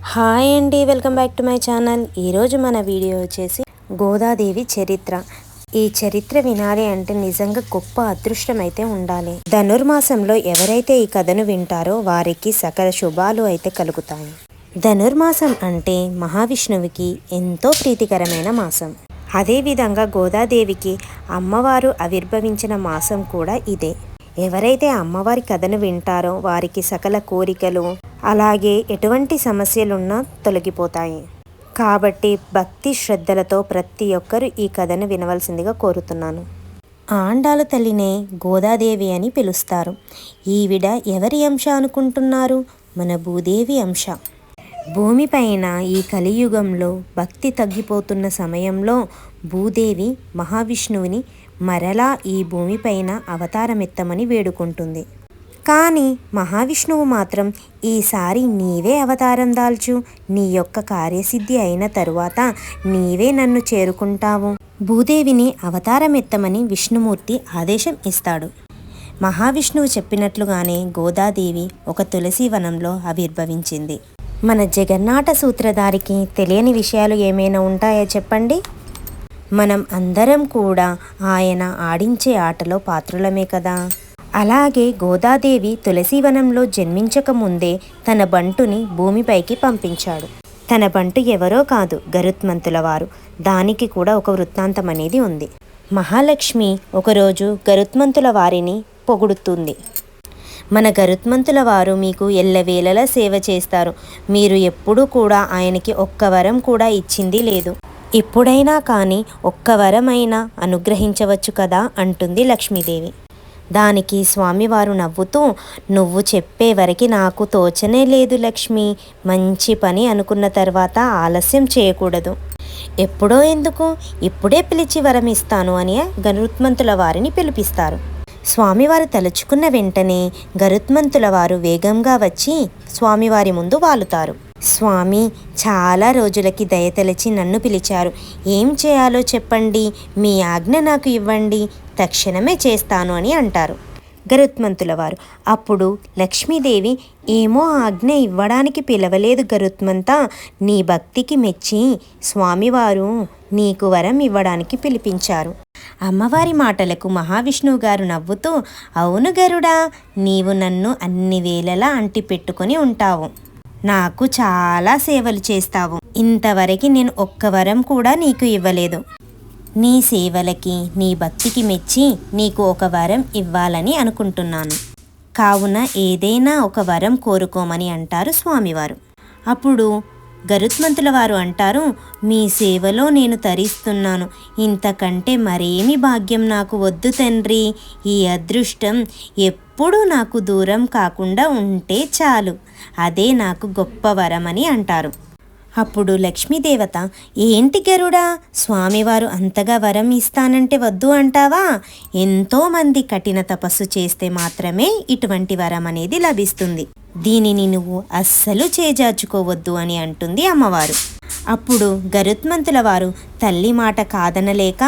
Hi అండి, welcome back to my channel. ఈరోజు మన వీడియో వచ్చేసి గోదాదేవి చరిత్ర. ఈ చరిత్ర వినాలి అంటే నిజంగా గొప్ప అదృష్టం అయితే ఉండాలి. ధనుర్మాసంలో ఎవరైతే ఈ కథను వింటారో వారికి సకల శుభాలు అయితే కలుగుతాయి. ధనుర్మాసం అంటే మహావిష్ణువుకి ఎంతో ప్రీతికరమైన మాసం. అదేవిధంగా గోదాదేవికి అమ్మవారు ఆవిర్భవించిన మాసం కూడా ఇదే. ఎవరైతే అమ్మవారి కథను వింటారో వారికి సకల కోరికలు అలాగే ఎటువంటి సమస్యలున్నా తొలగిపోతాయి. కాబట్టి భక్తి శ్రద్ధలతో ప్రతి ఒక్కరూ ఈ కథను వినవలసిందిగా కోరుతున్నాను. ఆండాలు తల్లినే గోదాదేవి అని పిలుస్తారు. ఈవిడ ఎవరి అంశ అనుకుంటున్నారు? మన భూదేవి అంశ. భూమిపైన ఈ కలియుగంలో భక్తి తగ్గిపోతున్న సమయంలో భూదేవి మహావిష్ణువుని మరలా ఈ భూమిపైన అవతారమెత్తమని వేడుకుంటుంది. కానీ మహావిష్ణువు మాత్రం ఈసారి నీవే అవతారం దాల్చు, నీ యొక్క కార్యసిద్ధి అయిన తరువాత నీవే నన్ను చేరుకుంటావు, భూదేవిని అవతారమెత్తమని విష్ణుమూర్తి ఆదేశం ఇస్తాడు. మహావిష్ణువు చెప్పినట్లుగానే గోదాదేవి ఒక తులసి వనంలో ఆవిర్భవించింది. మన జగన్నాట సూత్రధారికి తెలియని విషయాలు ఏమైనా ఉంటాయో చెప్పండి. మనం అందరం కూడా ఆయన ఆడించే ఆటలో పాత్రులమే కదా. అలాగే గోదాదేవి తులసీవనంలో జన్మించక ముందే తన బంటుని భూమిపైకి పంపించాడు. తన బంటు ఎవరో కాదు, గరుత్మంతుల వారు. దానికి కూడా ఒక వృత్తాంతం అనేది ఉంది. మహాలక్ష్మి ఒకరోజు గరుత్మంతుల వారిని పొగుడుతుంది. మన గరుత్మంతుల వారు మీకు ఎల్లవేళలా సేవ చేస్తారు. మీరు ఎప్పుడూ కూడా ఆయనకి ఒక్క వరం కూడా ఇచ్చింది లేదు. ఎప్పుడైనా కానీ ఒక్క వరమైనా అనుగ్రహించవచ్చు కదా అంటుంది లక్ష్మీదేవి. దానికి స్వామివారు నవ్వుతూ, నువ్వు చెప్పే వరకు నాకు తోచనే లేదు లక్ష్మి. మంచి పని అనుకున్న తర్వాత ఆలస్యం చేయకూడదు. ఎప్పుడో ఎందుకు, ఇప్పుడే పిలిచి వరం ఇస్తాను అని గరుత్మంతుల వారిని పిలిపిస్తారు. స్వామివారు తలుచుకున్న వెంటనే గరుత్మంతుల వారు వేగంగా వచ్చి స్వామివారి ముందు వాలుతారు. స్వామి, చాలా రోజులకి దయతలచి నన్ను పిలిచారు. ఏం చేయాలో చెప్పండి, మీ ఆజ్ఞ నాకు ఇవ్వండి, తక్షణమే చేస్తాను అని అంటారు గరుత్మంతుల వారు. అప్పుడు లక్ష్మీదేవి, ఏమో ఆజ్ఞ ఇవ్వడానికి పిలవలేదు గరుత్మంతా, నీ భక్తికి మెచ్చి స్వామివారు నీకు వరం ఇవ్వడానికి పిలిపించారు. అమ్మవారి మాటలకు మహావిష్ణువు గారు నవ్వుతూ, అవును గరుడా, నీవు నన్ను అన్ని వేళలా అంటిపెట్టుకొని ఉంటావు, నాకు చాలా సేవలు చేస్తావు. ఇంతవరకు నేను ఒక్క వరం కూడా నీకు ఇవ్వలేదు. నీ సేవలకి నీ భక్తికి మెచ్చి నీకు ఒక వరం ఇవ్వాలని అనుకుంటున్నాను. కావున ఏదైనా ఒక వరం కోరుకోమని అంటారు స్వామివారు. అప్పుడు గరుత్మంతుల వారు అంటారు, మీ సేవలో నేను తరిస్తున్నాను. ఇంతకంటే మరేమి భాగ్యం నాకు వద్దు తండ్రి. ఈ అదృష్టం ఎప్పుడూ నాకు దూరం కాకుండా ఉంటే చాలు. అదే నాకు గొప్ప వరమని అంటారు. అప్పుడు లక్ష్మీదేవత, ఏంటి గరుడా, స్వామివారు అంతగా వరం ఇస్తానంటే వద్దు అంటావా? ఎంతోమంది కఠిన తపస్సు చేస్తే మాత్రమే ఇటువంటి వరం అనేది లభిస్తుంది. దీనిని నువ్వు అస్సలు చేజార్చుకోవద్దు అని అంటుంది అమ్మవారు. అప్పుడు గరుత్మంతుల వారు తల్లి మాట కాదనలేక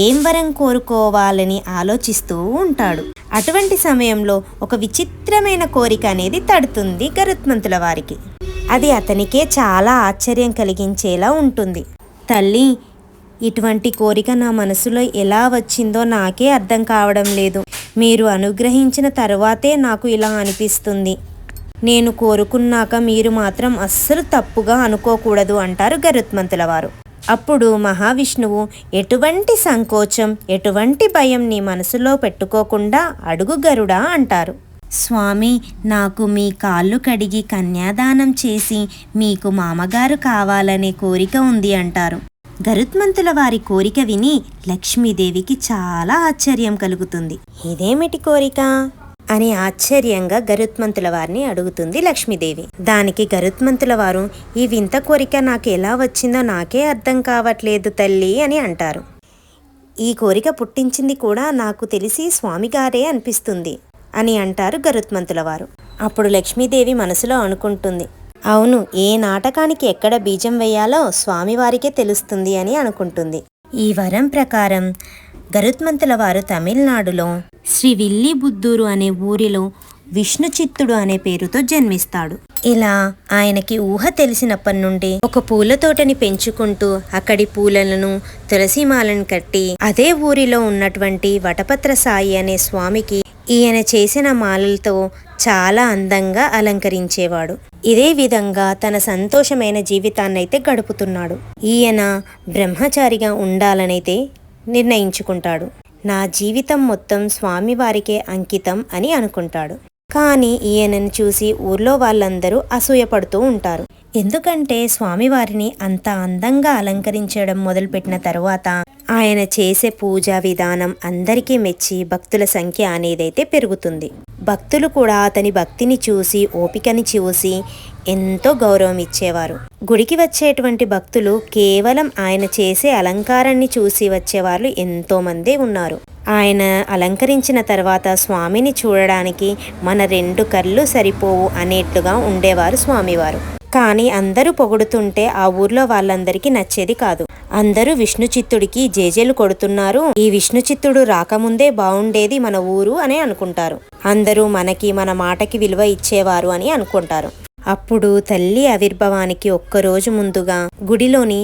ఏం వరం కోరుకోవాలని ఆలోచిస్తూ ఉంటాడు. అటువంటి సమయంలో ఒక విచిత్రమైన కోరిక అనేది తడుతుంది గరుత్మంతుల వారికి. అది అతనికే చాలా ఆశ్చర్యం కలిగించేలా ఉంటుంది. తల్లి, ఇటువంటి కోరిక నా మనసులో ఎలా వచ్చిందో నాకే అర్థం కావడం లేదు. మీరు అనుగ్రహించిన తరువాతే నాకు ఇలా అనిపిస్తుంది. నేను కోరుకున్నాక మీరు మాత్రం అస్సలు తప్పుగా అనుకోకూడదు అంటారు గరుత్మంతుల వారు. అప్పుడు మహావిష్ణువు, ఎటువంటి సంకోచం, ఎటువంటి భయం నీ మనసులో పెట్టుకోకుండా అడుగు గరుడా అంటారు. స్వామి, నాకు మీ కాళ్ళు కడిగి కన్యాదానం చేసి మీకు మామగారు కావాలనే కోరిక ఉంది అంటారు. గరుత్మంతుల వారి కోరిక విని లక్ష్మీదేవికి చాలా ఆశ్చర్యం కలుగుతుంది. ఇదేమిటి కోరిక అని ఆశ్చర్యంగా గరుత్మంతుల వారిని అడుగుతుంది లక్ష్మీదేవి. దానికి గరుత్మంతుల వారు, ఈ వింత కోరిక నాకు ఎలా వచ్చిందో నాకే అర్థం కావట్లేదు తల్లి అని అంటారు. ఈ కోరిక పుట్టించింది కూడా నాకు తెలిసి స్వామిగారే అనిపిస్తుంది అని అంటారు గరుత్మంతుల వారు. అప్పుడు లక్ష్మీదేవి మనసులో అనుకుంటుంది, అవును, ఏ నాటకానికి ఎక్కడ బీజం వేయాలో స్వామివారికే తెలుస్తుంది అని అనుకుంటుంది. ఈ వరం ప్రకారం గరుత్మంతుల వారు తమిళనాడులో శ్రీ విల్లిబుద్దూరు అనే ఊరిలో విష్ణుచిత్తుడు అనే పేరుతో జన్మిస్తాడు. ఇలా ఆయనకి ఊహ తెలిసినప్పటి నుండి ఒక పూల తోటని పెంచుకుంటూ అక్కడి పూలను తులసిమాలను కట్టి అదే ఊరిలో ఉన్నటువంటి వటపత్ర సాయి అనే స్వామికి ఈయన చేసిన మాలలతో చాలా అందంగా అలంకరించేవాడు. ఇదే విధంగా తన సంతోషమైన జీవితాన్నైతే గడుపుతున్నాడు. ఈయన బ్రహ్మచారిగా ఉండాలనైతే నిర్ణయించుకుంటాడు. నా జీవితం మొత్తం స్వామివారికే అంకితం అని అనుకుంటాడు. కానీ ఈయనను చూసి ఊర్లో వాళ్ళందరూ అసూయపడుతూ ఉంటారు. ఎందుకంటే స్వామివారిని అంత అందంగా అలంకరించడం మొదలుపెట్టిన తరువాత ఆయన చేసే పూజా విధానం అందరికీ మెచ్చి భక్తుల సంఖ్య అనేదైతే పెరుగుతుంది. భక్తులు కూడా అతని భక్తిని చూసి ఓపికని చూసి ఎంతో గౌరవం ఇచ్చేవారు. గుడికి వచ్చేటువంటి భక్తులు కేవలం ఆయన చేసే అలంకారాన్ని చూసి వచ్చేవాళ్ళు ఎంతో మంది ఉన్నారు. ఆయన అలంకరించిన తర్వాత స్వామిని చూడడానికి మన 2 కళ్ళు సరిపోవు అనేట్లుగా ఉండేవారు స్వామివారు. కానీ అందరూ పొగుడుతుంటే ఆ ఊర్లో వాళ్ళందరికీ నచ్చేది కాదు. అందరూ విష్ణుచిత్తుడికి జేజేలు కొడుతున్నారు, ఈ విష్ణుచిత్తుడు రాకముందే బాగుండేది మన ఊరు అని అనుకుంటారు. అందరూ మన మాటకి విలువ ఇచ్చేవారు అని అనుకుంటారు. అప్పుడు తల్లి ఆవిర్భావానికి ఒక్కరోజు ముందుగా గుడిలోని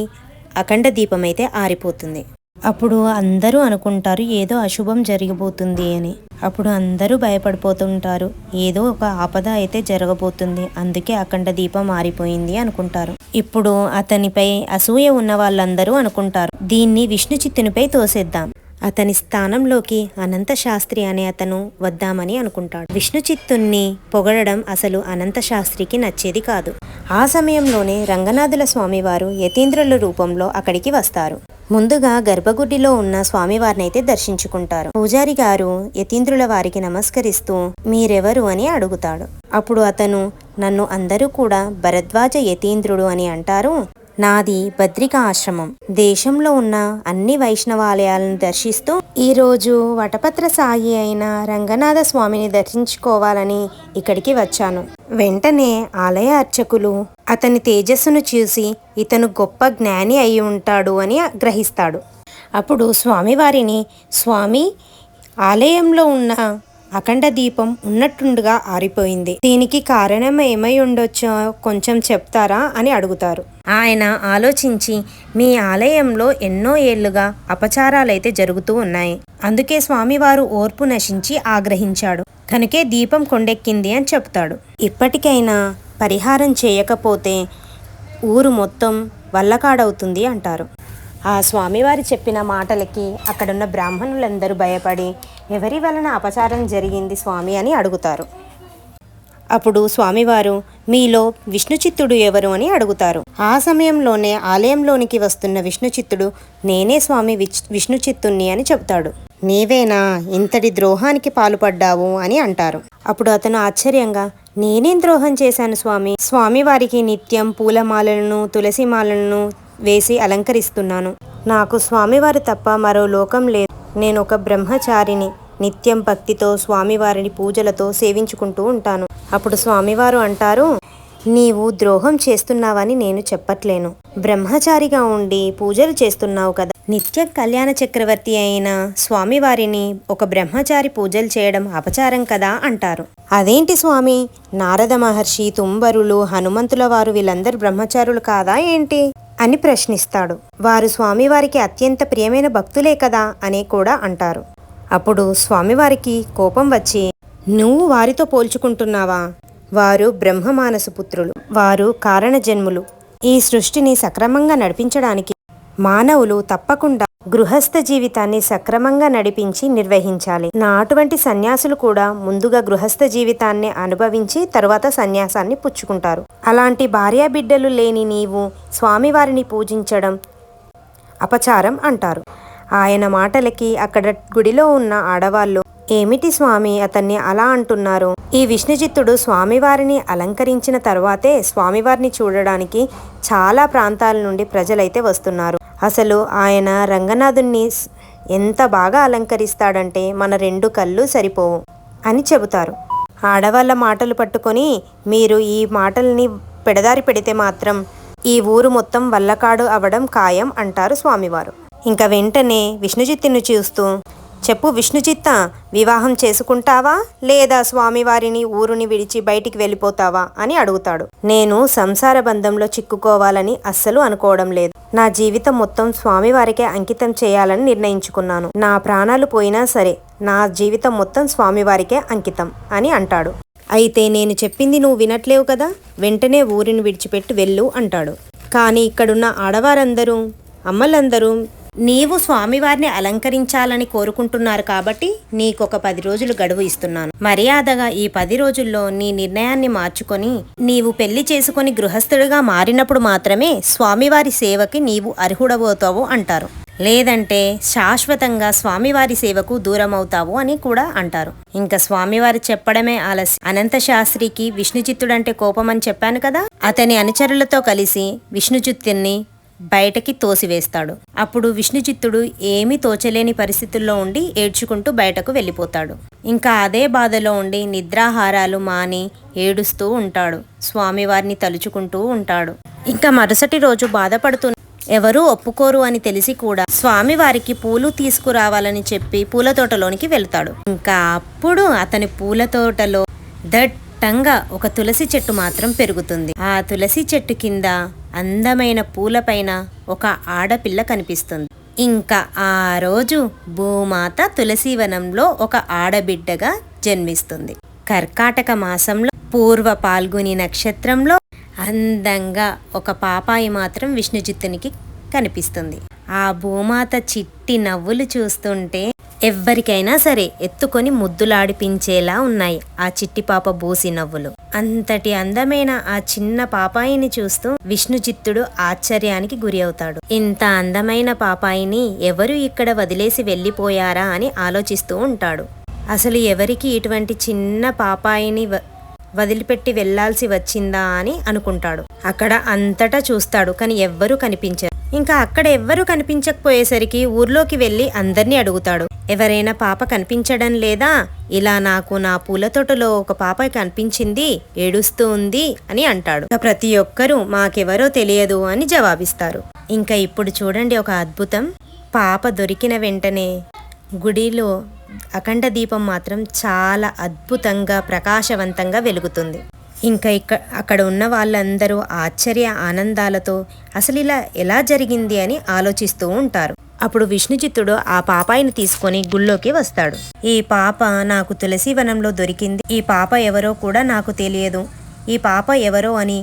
అఖండ దీపం అయితే ఆరిపోతుంది. అప్పుడు అందరూ అనుకుంటారు ఏదో అశుభం జరిగబోతుంది అని. అప్పుడు అందరూ భయపడిపోతుంటారు, ఏదో ఒక ఆపద అయితే జరగబోతుంది, అందుకే అఖండ దీపం ఆరిపోయింది అనుకుంటారు. ఇప్పుడు అతనిపై అసూయ ఉన్న వాళ్ళందరూ అనుకుంటారు దీన్ని విష్ణుచిత్తునిపై తోసేద్దాం, అతని స్థానంలోకి అనంత శాస్త్రి అనే అతను వద్దామని అనుకుంటాడు. విష్ణుచిత్తుణ్ణి పొగడడం అసలు అనంత శాస్త్రికి నచ్చేది కాదు. ఆ సమయంలోనే రంగనాథుల స్వామివారు యతీంద్రుల రూపంలో అక్కడికి వస్తారు. ముందుగా గర్భగుడిలో ఉన్న స్వామివారిని అయితే దర్శించుకుంటారు. పూజారి గారు యతీంద్రుల వారికి నమస్కరిస్తూ మీరెవరు అని అడుగుతాడు. అప్పుడు అతను నన్ను అందరూ కూడా భరద్వాజ యతీంద్రుడు అని అంటారు. నాది బద్రికా ఆశ్రమం. దేశంలో ఉన్న అన్ని వైష్ణవాలయాలను దర్శిస్తూ ఈరోజు వటపత్ర సాయి అయిన రంగనాథ స్వామిని దర్శించుకోవాలని ఇక్కడికి వచ్చాను. వెంటనే ఆలయ అర్చకులు అతని తేజస్సును చూసి ఇతను గొప్ప జ్ఞాని అయి ఉంటాడు అని గ్రహిస్తాడు. అప్పుడు స్వామివారిని స్వామి ఆలయంలో ఉన్న అఖండ దీపం ఉన్నట్టుండగా ఆరిపోయింది, దీనికి కారణం ఏమై ఉండొచ్చో కొంచెం చెప్తారా అని అడుగుతారు. ఆయన ఆలోచించి మీ ఆలయంలో ఎన్నో ఏళ్లుగా అపచారాలైతే జరుగుతూ ఉన్నాయి, అందుకే స్వామివారు ఓర్పు నశించి ఆగ్రహించాడు, కనుకే దీపం కొండెక్కింది అని చెప్తాడు. ఇప్పటికైనా పరిహారం చేయకపోతే ఊరు మొత్తం వల్లకాడవుతుంది అంటారు. ఆ స్వామివారి చెప్పిన మాటలకి అక్కడున్న బ్రాహ్మణులందరూ భయపడి ఎవరి వలన అపచారం జరిగింది స్వామి అని అడుగుతారు. అప్పుడు స్వామివారు మీలో విష్ణుచిత్తుడు ఎవరు అని అడుగుతారు. ఆ సమయంలోనే ఆలయంలోనికి వస్తున్న విష్ణుచిత్తుడు నేనే స్వామి విష్ణుచిత్తుణ్ణి అని చెప్తాడు. నీవేనా ఇంతటి ద్రోహానికి పాల్పడ్డావు అని అంటారు. అప్పుడు అతను ఆశ్చర్యంగా నేనేం ద్రోహం చేశాను స్వామి, స్వామివారికి నిత్యం పూలమాలలను తులసిమాలను వేసి అలంకరిస్తున్నాను, నాకు స్వామివారు తప్ప మరో లోకం లేదు, నేను ఒక బ్రహ్మచారిని, నిత్యం భక్తితో స్వామివారిని పూజలతో సేవించుకుంటూ ఉంటాను. అప్పుడు స్వామివారు అంటారు నీవు ద్రోహం చేస్తున్నావని నేను చెప్పట్లేను, బ్రహ్మచారిగా ఉండి పూజలు చేస్తున్నావు కదా, నిత్య కళ్యాణ చక్రవర్తి అయిన స్వామివారిని ఒక బ్రహ్మచారి పూజలు చేయడం అపచారం కదా అంటారు. అదేంటి స్వామి, నారద మహర్షి, తుంబరులు, హనుమంతుల వారు వీళ్ళందరూ బ్రహ్మచారులు కాదా ఏంటి అని ప్రశ్నిస్తాడు. వారు స్వామివారికి అత్యంత ప్రియమైన భక్తులే కదా అని కూడా అంటారు. అప్పుడు స్వామివారికి కోపం వచ్చి నువ్వు వారితో పోల్చుకుంటున్నావా, వారు బ్రహ్మమానస పుత్రులు, వారు కారణ జన్ములు, ఈ సృష్టిని సక్రమంగా నడిపించడానికి మానవులు తప్పకుండా గృహస్థ జీవితాన్ని సక్రమంగా నడిపించి నిర్వహించాలి. నా అటువంటి సన్యాసులు కూడా ముందుగా గృహస్థ జీవితాన్ని అనుభవించి తరువాత సన్యాసాన్ని పుచ్చుకుంటారు. అలాంటి భార్యాబిడ్డలు లేని నీవు స్వామివారిని పూజించడం అపచారం అంటారు. ఆయన మాటలకి అక్కడ గుడిలో ఉన్న ఆడవాళ్ళు ఏమిటి స్వామి అతన్ని అలా అంటున్నారు, ఈ విష్ణుచిత్తుడు స్వామివారిని అలంకరించిన తర్వాతే స్వామివారిని చూడడానికి చాలా ప్రాంతాల నుండి ప్రజలైతే వస్తున్నారు, అసలు ఆయన రంగనాథుణ్ణి ఎంత బాగా అలంకరిస్తాడంటే మన 2 కళ్ళు సరిపోవు అని చెబుతారు. ఆడవాళ్ళ మాటలు పట్టుకొని మీరు ఈ మాటల్ని పెడదారి పెడితే మాత్రం ఈ ఊరు మొత్తం వల్లకాడు అవడం ఖాయం అంటారు స్వామివారు. ఇంకా వెంటనే విష్ణుచిత్తుని చూస్తూ చెప్పు విష్ణుచిత్త, వివాహం చేసుకుంటావా లేదా స్వామివారిని ఊరుని విడిచి బయటికి వెళ్ళిపోతావా అని అడుగుతాడు. నేను సంసార బంధంలో చిక్కుకోవాలని అస్సలు అనుకోవడం లేదు. నా జీవితం మొత్తం స్వామివారికే అంకితం చేయాలని నిర్ణయించుకున్నాను. నా ప్రాణాలు పోయినా సరే నా జీవితం మొత్తం స్వామివారికే అంకితం అని అంటాడు. అయితే నేను చెప్పింది నువ్వు వినట్లేవు కదా, వెంటనే ఊరిని విడిచిపెట్టి వెళ్ళు అంటాడు. కానీ ఇక్కడున్న ఆడవారందరూ, అమ్మలందరూ నీవు స్వామివారిని అలంకరించాలని కోరుకుంటున్నారు కాబట్టి నీకొక 10 రోజులు గడువు ఇస్తున్నాను. మర్యాదగా ఈ 10 రోజుల్లో నీ నిర్ణయాన్ని మార్చుకొని నీవు పెళ్లి చేసుకొని గృహస్థుడిగా మారినప్పుడు మాత్రమే స్వామివారి సేవకి నీవు అర్హుడవుతావు అంటారు. లేదంటే శాశ్వతంగా స్వామివారి సేవకు దూరం అవుతావు అని కూడా అంటారు. ఇంకా స్వామివారి చెప్పడమే ఆలస్యం. అనంత శాస్త్రికి విష్ణుచిత్తుడంటే కోపం అని చెప్పాను కదా, అతని అనుచరులతో కలిసి విష్ణుచిత్తుని బయటకి తోసివేస్తాడు. అప్పుడు విష్ణుచిత్తుడు ఏమీ తోచలేని పరిస్థితుల్లో ఉండి ఏడ్చుకుంటూ బయటకు వెళ్ళిపోతాడు. ఇంకా అదే బాధలో ఉండి నిద్రాహారాలు మాని ఏడుస్తూ ఉంటాడు. స్వామివారిని తలుచుకుంటూ ఉంటాడు. ఇంకా మరుసటి రోజు బాధపడుతూ ఎవరూ ఒప్పుకోరు అని తెలిసి కూడా స్వామివారికి పూలు తీసుకురావాలని చెప్పి పూల తోటలోనికి వెళ్తాడు. ఇంకా అప్పుడు అతని పూల తోటలో దట్టంగా ఒక తులసి చెట్టు మాత్రం పెరుగుతుంది. ఆ తులసి చెట్టు కింద అందమైన పూలపైన ఒక ఆడపిల్ల కనిపిస్తుంది. ఇంకా ఆ రోజు భూమాత తులసీవనంలో ఒక ఆడబిడ్డగా జన్మిస్తుంది. కర్కాటక మాసంలో పూర్వ పాల్గొని నక్షత్రంలో అందంగా ఒక పాపాయి మాత్రం విష్ణుచిత్తునికి కనిపిస్తుంది. ఆ భూమాత చిట్టి నవ్వులు చూస్తుంటే ఎవ్వరికైనా సరే ఎత్తుకొని ముద్దులాడిపించేలా ఉన్నాయి ఆ చిట్టి పాప బూసి నవ్వులు. అంతటి అందమైన ఆ చిన్న పాపాయిని చూస్తూ విష్ణుచిత్తుడు ఆశ్చర్యానికి గురి అవుతాడు. ఇంత అందమైన పాపాయిని ఎవరు ఇక్కడ వదిలేసి వెళ్ళిపోయారా అని ఆలోచిస్తూ ఉంటాడు. అసలు ఎవరికి ఇటువంటి చిన్న పాపాయిని వదిలిపెట్టి వెళ్లాల్సి వచ్చిందా అని అనుకుంటాడు. అక్కడ అంతటా చూస్తాడు, కానీ ఎవ్వరూ కనిపించరు. ఇంకా అక్కడ ఎవ్వరూ కనిపించకపోయేసరికి ఊర్లోకి వెళ్ళి అందరినీ అడుగుతాడు. ఎవరైనా పాప కనిపించడం లేదా? ఇలా నాకు నా పూల తోటలో ఒక పాప కనిపించింది, ఏడుస్తూ ఉంది అని అంటాడు. ప్రతి ఒక్కరూ మాకెవరో తెలియదు అని జవాబిస్తారు. ఇంకా ఇప్పుడు చూడండి ఒక అద్భుతం. పాప దొరికిన వెంటనే గుడిలో అఖండ దీపం మాత్రం చాలా అద్భుతంగా ప్రకాశవంతంగా వెలుగుతుంది. ఇంకా అక్కడ ఉన్న వాళ్ళందరూ ఆశ్చర్య ఆనందాలతో అసలు ఇలా ఎలా జరిగింది అని ఆలోచిస్తూ ఉంటారు. అప్పుడు విష్ణుచిత్తుడు ఆ పాపాయిని తీసుకొని గుళ్ళోకి వస్తాడు. ఈ పాప నాకు తులసీవనంలో దొరికింది. ఈ పాప ఎవరో కూడా నాకు తెలియదు. ఈ పాప ఎవరో అని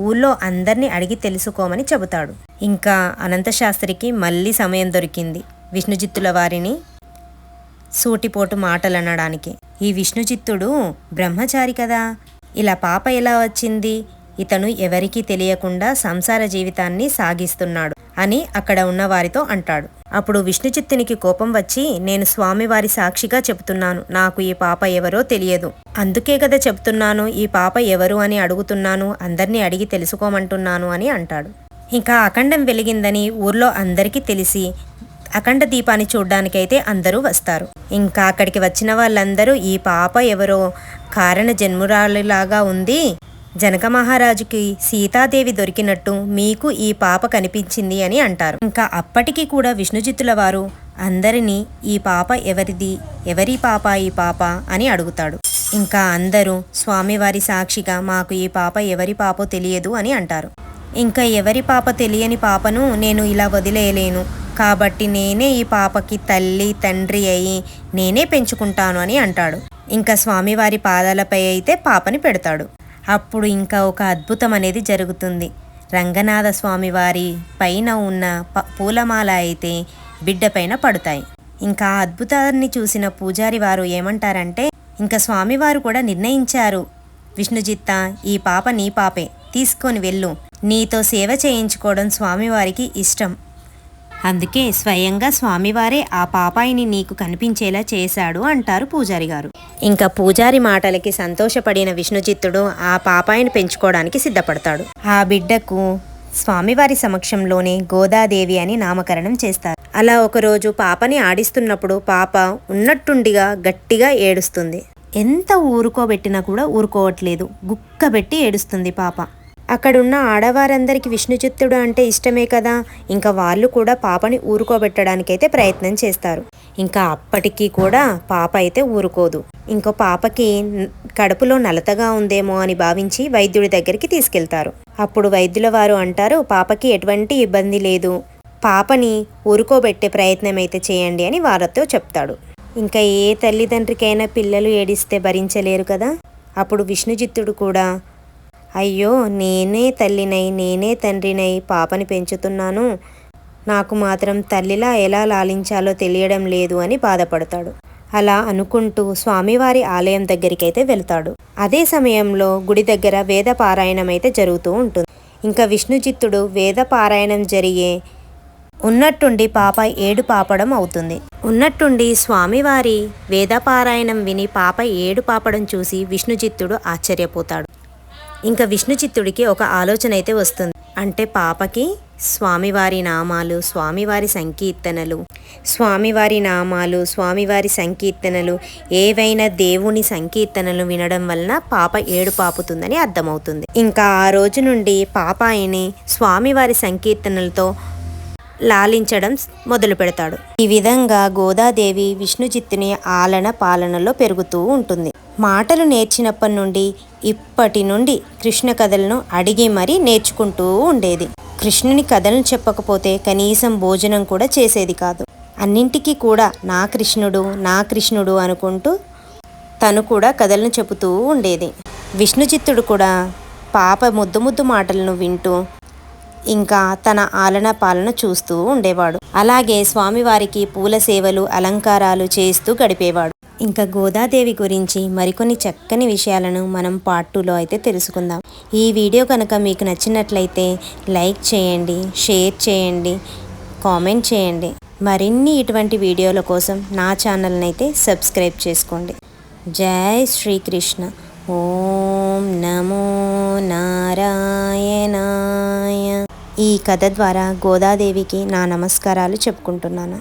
ఊళ్ళో అందరినీ అడిగి తెలుసుకోమని చెబుతాడు. ఇంకా అనంతశాస్త్రికి మళ్ళీ సమయం దొరికింది విష్ణుచిత్తుల వారిని సూటిపోటు మాటలు అనడానికి. ఈ విష్ణుచిత్తుడు బ్రహ్మచారి కదా, ఇలా పాప ఎలా వచ్చింది? ఇతను ఎవరికీ తెలియకుండా సంసార జీవితాన్ని సాగిస్తున్నాడు అని అక్కడ ఉన్న వారితో అంటాడు. అప్పుడు విష్ణుచిత్తునికి కోపం వచ్చి, నేను స్వామివారి సాక్షిగా చెబుతున్నాను, నాకు ఈ పాప ఎవరో తెలియదు. అందుకే కదా చెప్తున్నాను, ఈ పాప ఎవరు అని అడుగుతున్నాను, అందరినీ అడిగి తెలుసుకోమంటున్నాను అని అంటాడు. ఇంకా అఖండం వెలిగిందని ఊర్లో అందరికీ తెలిసి అఖండ దీపాన్ని చూడ్డానికైతే అందరూ వస్తారు. ఇంకా అక్కడికి వచ్చిన వాళ్ళందరూ ఈ పాప ఎవరో కారణ జన్మురాలిలాగా ఉంది, జనక మహారాజుకి సీతాదేవి దొరికినట్టు మీకు ఈ పాప కనిపించింది అని అంటారు. ఇంకా అప్పటికి కూడా విష్ణుచిత్తుల వారు అందరినీ ఈ పాప ఎవరిది, ఎవరి పాప ఈ పాప అని అడుగుతాడు. ఇంకా అందరూ స్వామివారి సాక్షిగా మాకు ఈ పాప ఎవరి పాపో తెలియదు అని అంటారు. ఇంకా ఎవరి పాప తెలియని పాపను నేను ఇలా వదిలేయలేను, కాబట్టి నేనే ఈ పాపకి తల్లి తండ్రి అయి నేనే పెంచుకుంటాను అని అంటాడు. ఇంకా స్వామివారి పాదాలపై అయితే పాపని పెడతాడు. అప్పుడు ఇంకా ఒక అద్భుతం అనేది జరుగుతుంది. రంగనాథ స్వామివారి పైన ఉన్న పూలమాల అయితే బిడ్డ పైన పడతాయి. ఇంకా ఆ అద్భుతాన్ని చూసిన పూజారి వారు ఏమంటారంటే, ఇంకా స్వామివారు కూడా నిర్ణయించారు, విష్ణుచిత్త ఈ పాప నీ పాపే, తీసుకొని వెళ్ళు, నీతో సేవ చేయించుకోవడం స్వామివారికి ఇష్టం, అందుకే స్వయంగా స్వామివారే ఆ పాపాయిని నీకు కనిపించేలా చేశాడు అంటారు పూజారి గారు. ఇంకా పూజారి మాటలకి సంతోషపడిన విష్ణుచిత్తుడు ఆ పాపాయిని పెంచుకోవడానికి సిద్ధపడతాడు. ఆ బిడ్డకు స్వామివారి సమక్షంలోనే గోదాదేవి అని నామకరణం చేస్తారు. అలా ఒకరోజు పాపని ఆడిస్తున్నప్పుడు పాప ఉన్నట్టుండిగా గట్టిగా ఏడుస్తుంది. ఎంత ఊరుకోబెట్టినా కూడా ఊరుకోవట్లేదు, గుక్కబెట్టి ఏడుస్తుంది పాప. అక్కడున్న ఆడవారందరికీ విష్ణుచిత్తుడు అంటే ఇష్టమే కదా, ఇంకా వాళ్ళు కూడా పాపని ఊరుకోబెట్టడానికైతే ప్రయత్నం చేస్తారు. ఇంకా అప్పటికీ కూడా పాప అయితే ఊరుకోదు. ఇంకో పాపకి కడుపులో నలతగా ఉందేమో అని భావించి వైద్యుడి దగ్గరికి తీసుకెళ్తారు. అప్పుడు వైద్యుల వారు అంటారు, పాపకి ఎటువంటి ఇబ్బంది లేదు, పాపని ఊరుకోబెట్టే ప్రయత్నం అయితే చేయండి అని వారితో చెప్తాడు. ఇంకా ఏ తల్లిదండ్రికైనా పిల్లలు ఏడిస్తే భరించలేరు కదా. అప్పుడు విష్ణుచిత్తుడు కూడా, అయ్యో నేనే తల్లినై నేనే తండ్రినై పాపని పెంచుతున్నాను, నాకు మాత్రం తల్లిలా ఎలా లాలించాలో తెలియడం లేదు అని బాధపడతాడు. అలా అనుకుంటూ స్వామివారి ఆలయం దగ్గరికైతే వెళ్తాడు. అదే సమయంలో గుడి దగ్గర వేద పారాయణం అయితే జరుగుతూ ఉంటుంది. ఇంకా విష్ణుచిత్తుడు వేద పారాయణం జరిగే ఉన్నట్టుండి పాప ఏడు పాపడం అవుతుంది. ఉన్నట్టుండి స్వామివారి వేదపారాయణం విని పాప ఏడు పాపడం చూసి విష్ణుచిత్తుడు ఆశ్చర్యపోతాడు. ఇంకా విష్ణుచిత్తుడికి ఒక ఆలోచన అయితే వస్తుంది. అంటే పాపకి స్వామివారి నామాలు, స్వామివారి సంకీర్తనలు ఏవైనా దేవుని సంకీర్తనలు వినడం వలన పాప ఏడు పాపుతుందని అర్థమవుతుంది. ఇంకా ఆ రోజు నుండి పాప ఆయన్ని స్వామివారి సంకీర్తనలతో లాలించడం మొదలు పెడతాడు. ఈ విధంగా గోదాదేవి విష్ణుచిత్తుని ఆలన పాలనలో పెరుగుతూ ఉంటుంది. మాటలు నేర్చినప్పటి నుండి ఇప్పటి నుండి కృష్ణ కథలను అడిగి మరీ నేర్చుకుంటూ ఉండేది. కృష్ణుని కథలను చెప్పకపోతే కనీసం భోజనం కూడా చేసేది కాదు. అన్నింటికీ కూడా నా కృష్ణుడు అనుకుంటూ తను కూడా కథలను చెబుతూ ఉండేది. విష్ణుచిత్తుడు కూడా పాప ముద్దు మాటలను వింటూ ఇంకా తన ఆలన పాలన చూస్తూ ఉండేవాడు. అలాగే స్వామివారికి పూల సేవలు, అలంకారాలు చేస్తూ గడిపేవాడు. ఇంకా గోదాదేవి గురించి మరికొన్ని చక్కని విషయాలను మనం పార్ట్ 2లో అయితే తెలుసుకుందాం. ఈ వీడియో కనుక మీకు నచ్చినట్లయితే లైక్ చేయండి, షేర్ చేయండి, కామెంట్ చేయండి. మరిన్ని ఇటువంటి వీడియోల కోసం నా ఛానల్ని అయితే సబ్స్క్రైబ్ చేసుకోండి. జై శ్రీకృష్ణ. ఓం నమో నారాయణాయ. ఈ కథ ద్వారా గోదాదేవికి నా నమస్కారాలు చెప్పుకుంటున్నాను.